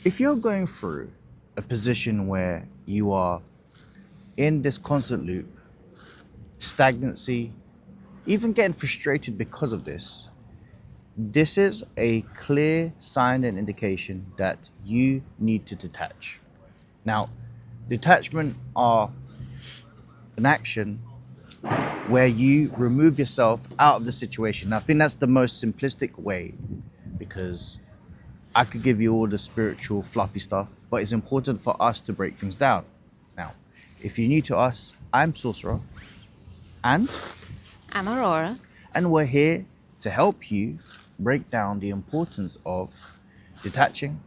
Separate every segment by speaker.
Speaker 1: If you're going through a position where you are in this constant loop, stagnancy, even getting frustrated because of this, this is a clear sign and indication that you need to detach. Now, detachment are an action where you remove yourself out of the situation. Now, I think that's the most simplistic way because I could give you all the spiritual, fluffy stuff, but it's important for us to break things down. Now, if you're new to us, I'm Sorcerer, and
Speaker 2: I'm Aurora.
Speaker 1: and we're here to help you break down the importance of detaching.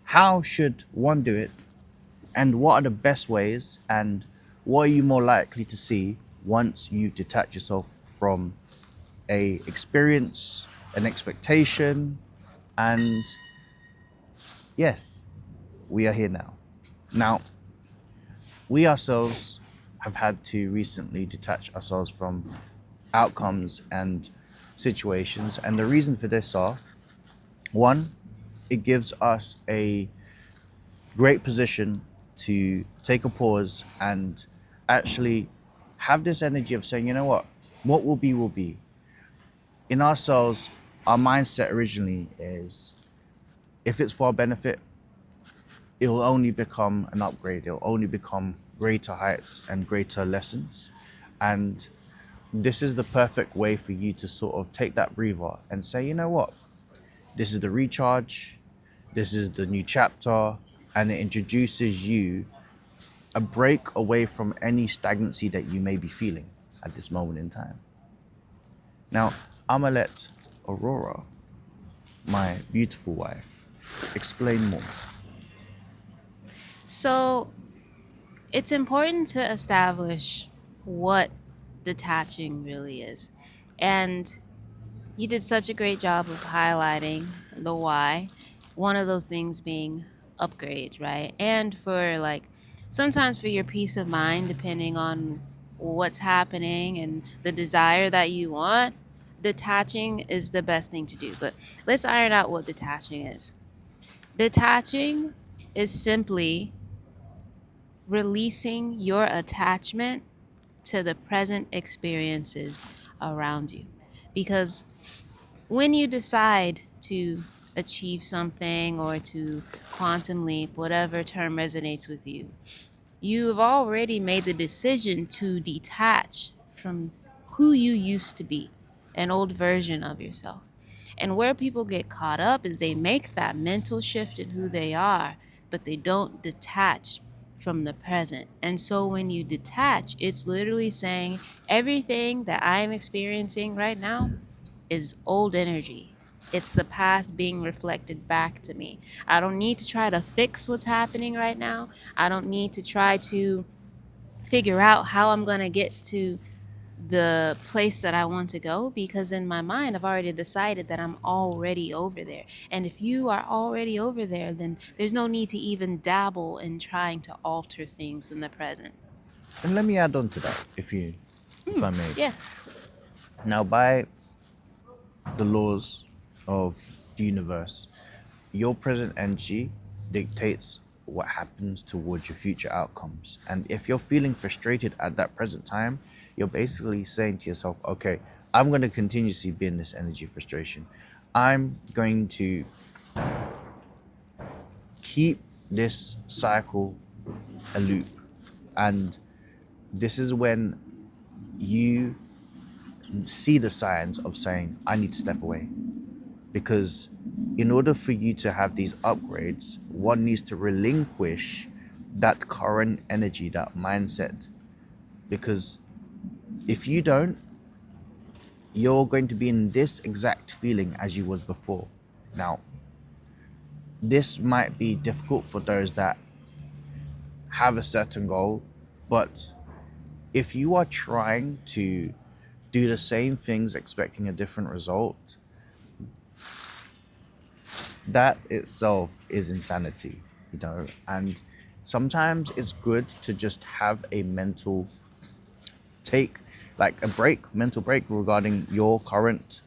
Speaker 1: How should one do it, and what are the best ways, and what are you more likely to see once you detach yourself from a experience, an expectation, and yes, we are here now. Now, we ourselves have had to recently detach ourselves from outcomes and situations, and the reason for this are one, it gives us a great position to take a pause and actually have this energy of saying, you know what will be will be. In ourselves, our mindset originally is if it's for our benefit, it'll only become an upgrade. It'll only become greater heights and greater lessons. And this is the perfect way for you to sort of take that breather and say, you know what? This is the recharge. This is the new chapter. And it introduces you a break away from any stagnancy that you may be feeling at this moment in time. Now, I'm going to let Aurora, my beautiful wife, explain more.
Speaker 2: So it's important to establish what detaching really is. And you did such a great job of highlighting the why. One of those things being upgrades, right? And for like sometimes for your peace of mind, depending on what's happening and the desire that you want, detaching is the best thing to do. But let's iron out what detaching is. Detaching is simply releasing your attachment to the present experiences around you. Because when you decide to achieve something or to quantum leap, whatever term resonates with you, you have already made the decision to detach from who you used to be, an old version of yourself. And where people get caught up is they make that mental shift in who they are, but they don't detach from the present. And so when you detach, it's literally saying everything that I'm experiencing right now is old energy. It's the past being reflected back to me. I don't need to try to fix what's happening right now. I don't need to try to figure out how I'm going to get to the place that I want to go because in my mind, I've already decided that I'm already over there. And if you are already over there, then there's no need to even dabble in trying to alter things in the present.
Speaker 1: And let me add on to that, if I may.
Speaker 2: Yeah.
Speaker 1: Now, by the laws of the universe, your present energy dictates what happens towards your future outcomes. And if you're feeling frustrated at that present time, you're basically saying to yourself, okay, I'm going to continuously be in this energy frustration. I'm going to keep this cycle a loop. And this is when you see the signs of saying, I need to step away. Because in order for you to have these upgrades, one needs to relinquish that current energy, that mindset. Because if you don't, you're going to be in this exact feeling as you was before. Now, this might be difficult for those that have a certain goal, but if you are trying to do the same things expecting a different result, that itself is insanity, and sometimes it's good to just have a mental take, like a mental break regarding your current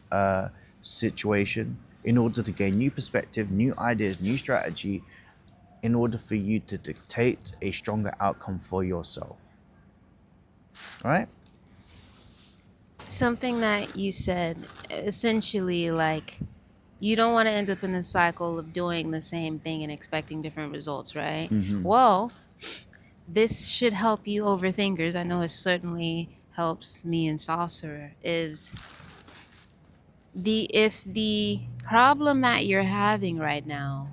Speaker 1: situation, in order to gain new perspective, new ideas, new strategy, in order for you to dictate a stronger outcome for yourself. All right?
Speaker 2: Something that you said, essentially, like, you don't want to end up in the cycle of doing the same thing and expecting different results, right? Well, this should help you overthinkers. I know it certainly helps me and Saucer. Is the if the problem that you're having right now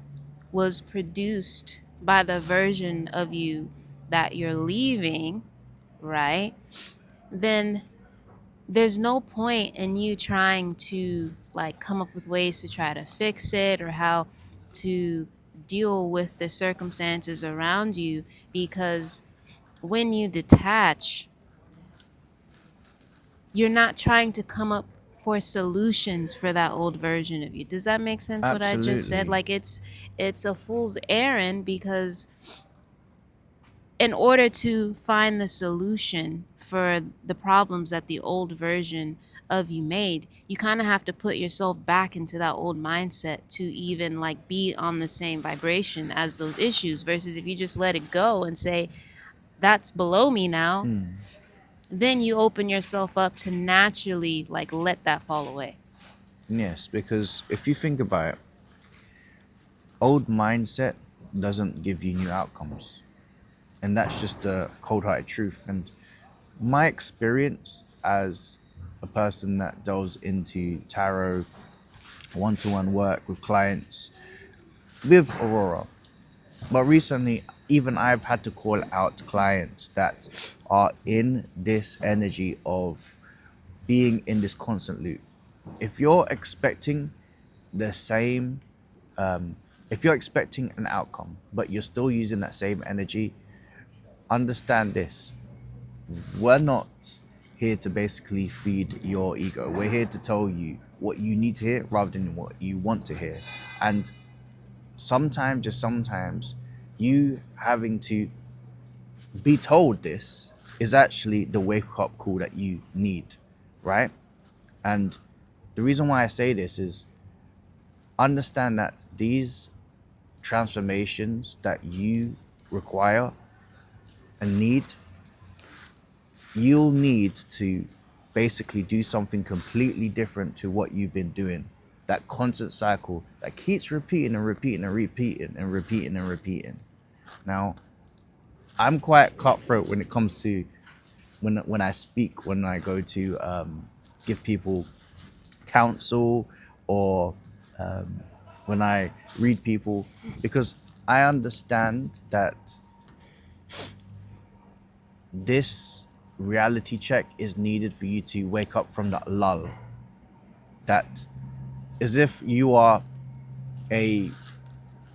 Speaker 2: was produced by the version of you that you're leaving, right? Then there's no point in you trying to like come up with ways to try to fix it or how to deal with the circumstances around you, because when you detach, you're not trying to come up for solutions for that old version of you. Does that make sense what I just said?
Speaker 1: Absolutely.
Speaker 2: Like it's a fool's errand, because in order to find the solution for the problems that the old version of you made, you kind of have to put yourself back into that old mindset to even like be on the same vibration as those issues, versus if you just let it go and say that's below me now, then you open yourself up to naturally like let that fall away.
Speaker 1: Yes, because if you think about it, old mindset doesn't give you new outcomes. And that's just the cold hearted truth. And my experience as a person that delves into tarot, one to one work with clients, with Aurora, but recently, even I've had to call out clients that are in this energy of being in this constant loop. If you're expecting the same, if you're expecting an outcome, but you're still using that same energy, understand this. We're not here to basically feed your ego. We're here to tell you what you need to hear rather than what you want to hear. And sometimes, just sometimes, you having to be told this is actually the wake up call that you need, right? And the reason why I say this is understand that these transformations that you require and need, you'll need to basically do something completely different to what you've been doing. That constant cycle that keeps repeating and repeating and repeating and repeating and repeating. Now, I'm quite cutthroat when it comes to when I speak, when I go to give people counsel, or when I read people, because I understand that this reality check is needed for you to wake up from that lull. That as if you are a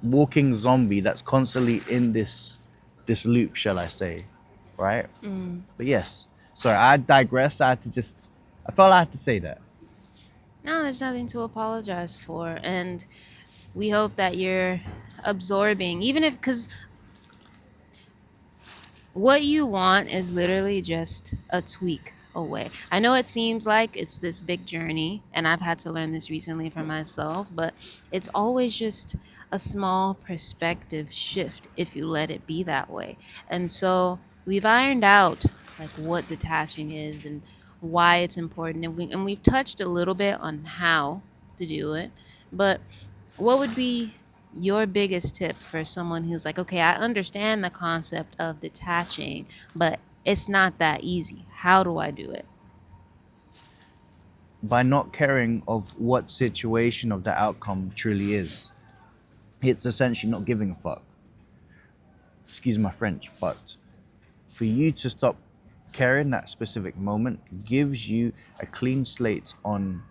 Speaker 1: walking zombie that's constantly in this loop, shall I say, right? But yes, sorry, I digress. I felt I had to say that.
Speaker 2: No, there's nothing to apologize for. And we hope that you're absorbing, even if, because what you want is literally just a tweak away. I know it seems like it's this big journey, and I've had to learn this recently for myself, but it's always just a small perspective shift if you let it be that way. And so we've ironed out like what detaching is and why it's important, and we've touched a little bit on how to do it. But what would be your biggest tip for someone who's like, okay, I understand the concept of detaching, but it's not that easy. How do I do it?
Speaker 1: By not caring of what situation of the outcome truly is, it's essentially not giving a fuck. Excuse my French, but for you to stop caring that specific moment gives you a clean slate on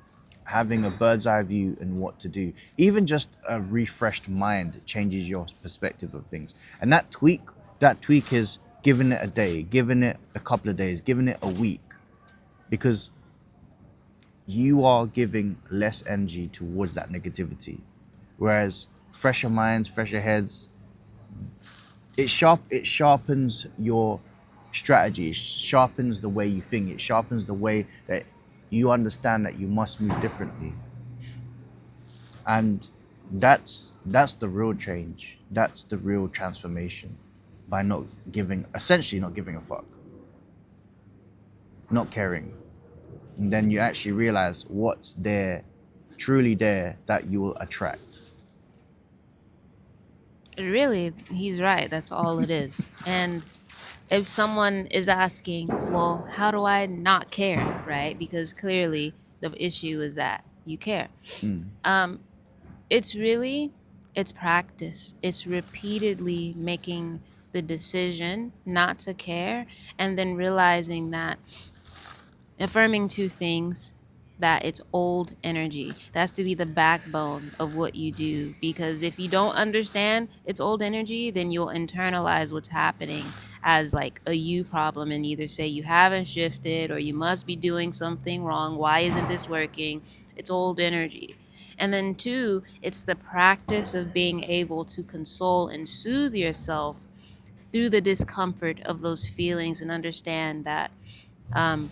Speaker 1: having a bird's eye view and what to do. Even just a refreshed mind changes your perspective of things. And that tweak is giving it a day, giving it a couple of days, giving it a week, because you are giving less energy towards that negativity. Whereas fresher minds, fresher heads, it sharpens your strategy, it sharpens the way you think, it sharpens the way that you understand that you must move differently. And that's the real change. That's the real transformation, by not giving, essentially not giving a fuck, not caring. And then you actually realize what's there, truly there, that you will attract.
Speaker 2: Really, he's right. That's all it is. And if someone is asking, well, how do I not care, right? Because clearly the issue is that you care.
Speaker 1: Mm.
Speaker 2: Um, it's really, it's practice. It's repeatedly making the decision not to care, and then realizing that, affirming two things, that it's old energy. That's to be the backbone of what you do, because if you don't understand it's old energy, then you'll internalize what's happening as like a you problem, and either say you haven't shifted or you must be doing something wrong. Why isn't this working? It's old energy. And then two, it's the practice of being able to console and soothe yourself through the discomfort of those feelings, and understand that um,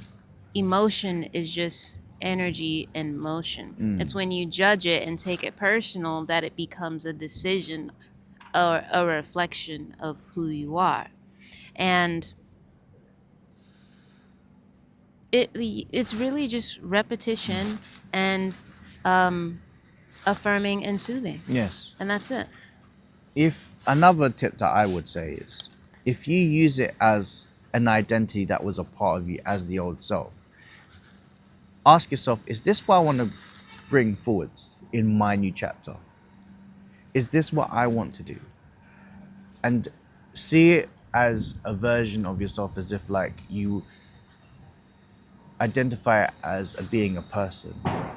Speaker 2: emotion is just energy and motion.
Speaker 1: Mm.
Speaker 2: It's when you judge it and take it personal that it becomes a decision or a reflection of who you are. And it's really just repetition and um, affirming and soothing.
Speaker 1: Yes.
Speaker 2: And that's it.
Speaker 1: If another tip that I would say is, if you use it as an identity that was a part of you as the old self, ask yourself, is this what I want to bring forwards in my new chapter? Is this what I want to do? And see it as a version of yourself, as if like you identify it as a being a person.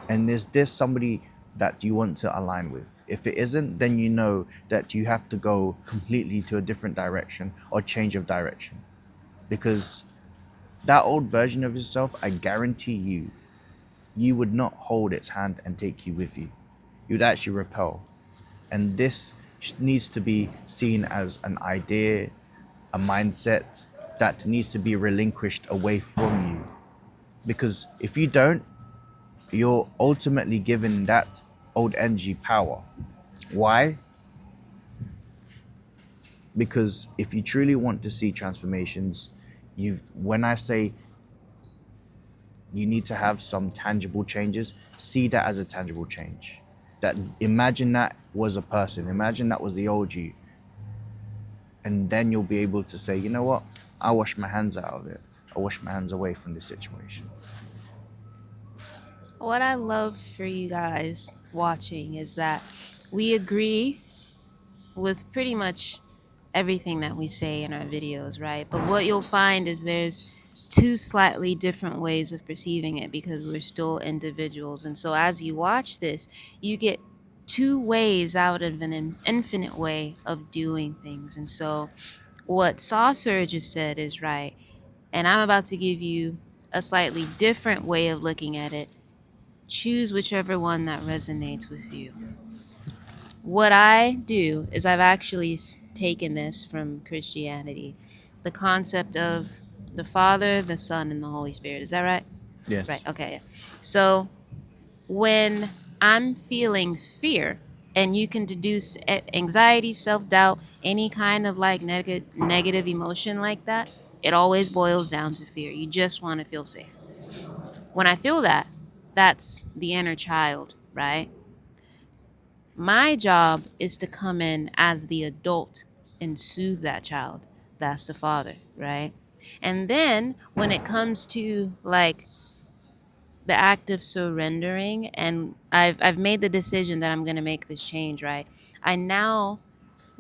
Speaker 1: And is this somebody that you want to align with? If it isn't, then you know that you have to go completely to a different direction or change of direction. Because that old version of yourself, I guarantee you would not hold its hand and take you with you. You'd actually repel. And this needs to be seen as an idea, a mindset that needs to be relinquished away from you. Because if you don't, you're ultimately given that old energy power. Why? Because if you truly want to see transformations, when I say you need to have some tangible changes, see that as a tangible change. That, imagine that was a person, imagine that was the old you, and then you'll be able to say, you know what, I wash my hands out of it. I wash my hands away from this situation.
Speaker 2: What I love for you guys watching is that we agree with pretty much everything that we say in our videos, right? But what you'll find is there's two slightly different ways of perceiving it, because we're still individuals. And so as you watch this, you get two ways out of an infinite way of doing things. And so what Saucer just said is right. And I'm about to give you a slightly different way of looking at it. Choose whichever one that resonates with you. What I do is I've actually taken this from Christianity, the concept of the Father, the Son, and the Holy Spirit. Is that right? Right.
Speaker 1: Yes.
Speaker 2: Okay. Yeah. So when I'm feeling fear, and you can deduce anxiety, self doubt, any kind of like negative emotion like that, it always boils down to fear. You just want to feel safe. When I feel that, that's the inner child, right? My job is to come in as the adult and soothe that child. That's the father, right? And then when it comes to like the act of surrendering, and I've made the decision that I'm going to make this change, right? I now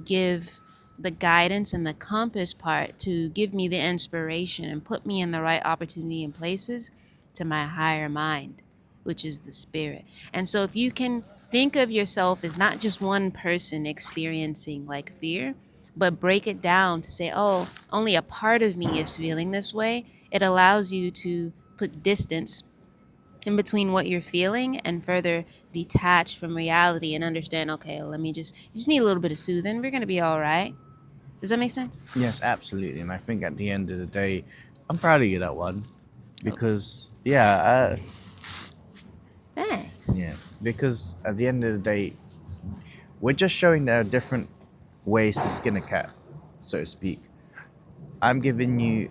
Speaker 2: give the guidance and the compass part to give me the inspiration and put me in the right opportunity and places to my higher mind, which is the spirit. And so if you can think of yourself as not just one person experiencing like fear, but break it down to say, oh, only a part of me is feeling this way, it allows you to put distance in between what you're feeling and further detach from reality and understand, okay, let me just, you just need a little bit of soothing. We're going to be all right. Does that make sense?
Speaker 1: Yes, absolutely. And I think at the end of the day, I'm proud of you, that one.
Speaker 2: Oh,
Speaker 1: Because, yeah,
Speaker 2: hey.
Speaker 1: Yeah, because at the end of the day, we're just showing there are different ways to skin a cat, so to speak. I'm giving you,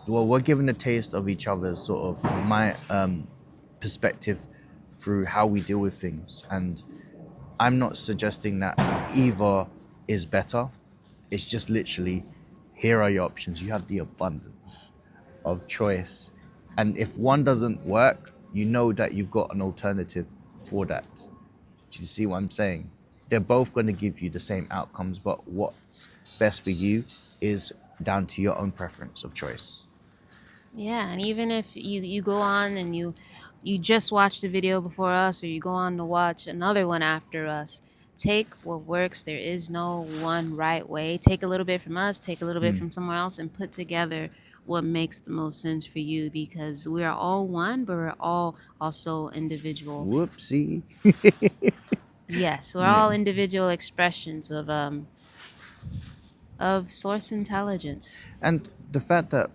Speaker 1: well, we're giving a taste of each other's sort of my perspective through how we deal with things, and I'm not suggesting that either is better. It's just literally, here are your options. You have the abundance of choice. And if one doesn't work, you know that you've got an alternative for that. Do you see what I'm saying? They're both going to give you the same outcomes, but what's best for you is down to your own preference of choice.
Speaker 2: Yeah, and even if you go on and you just watched a video before us, or you go on to watch another one after us, take what works. There is no one right way. Take a little bit from us, take a little bit from somewhere else, and put together what makes the most sense for you, because we are all one, but we're all also individual.
Speaker 1: Whoopsie.
Speaker 2: Yes, we're
Speaker 1: Yeah.
Speaker 2: all individual expressions of source intelligence.
Speaker 1: And the fact that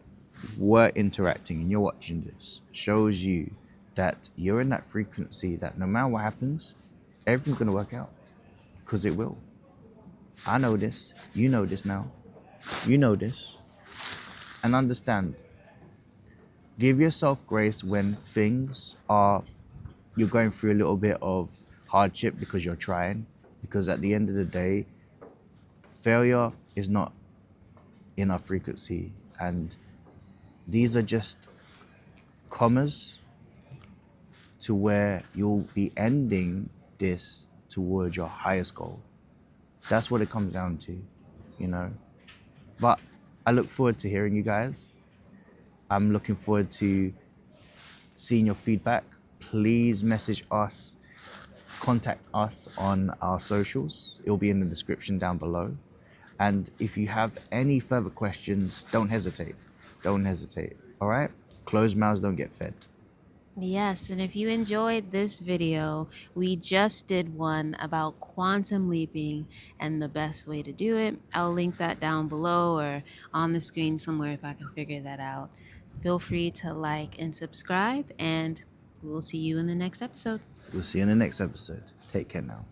Speaker 1: we're interacting and you're watching this shows you that you're in that frequency that no matter what happens, everything's going to work out because it will. I know this. You know this now. You know this. And understand, give yourself grace when things are, you're going through a little bit of hardship because you're trying. Because at the end of the day, failure is not in our frequency. And these are just commas to where you'll be ending this towards your highest goal. That's what it comes down to, you know. But I look forward to hearing you guys. I'm looking forward to seeing your feedback. Please message us, contact us on our socials. It'll be in the description down below. And if you have any further questions, don't hesitate. Don't hesitate. All right? Closed mouths don't get fed.
Speaker 2: Yes, and if you enjoyed this video, we just did one about quantum leaping and the best way to do it. I'll link that down below or on the screen somewhere if I can figure that out. Feel free to like and subscribe, and we'll see you in the next episode.
Speaker 1: We'll see you in the next episode. Take care now.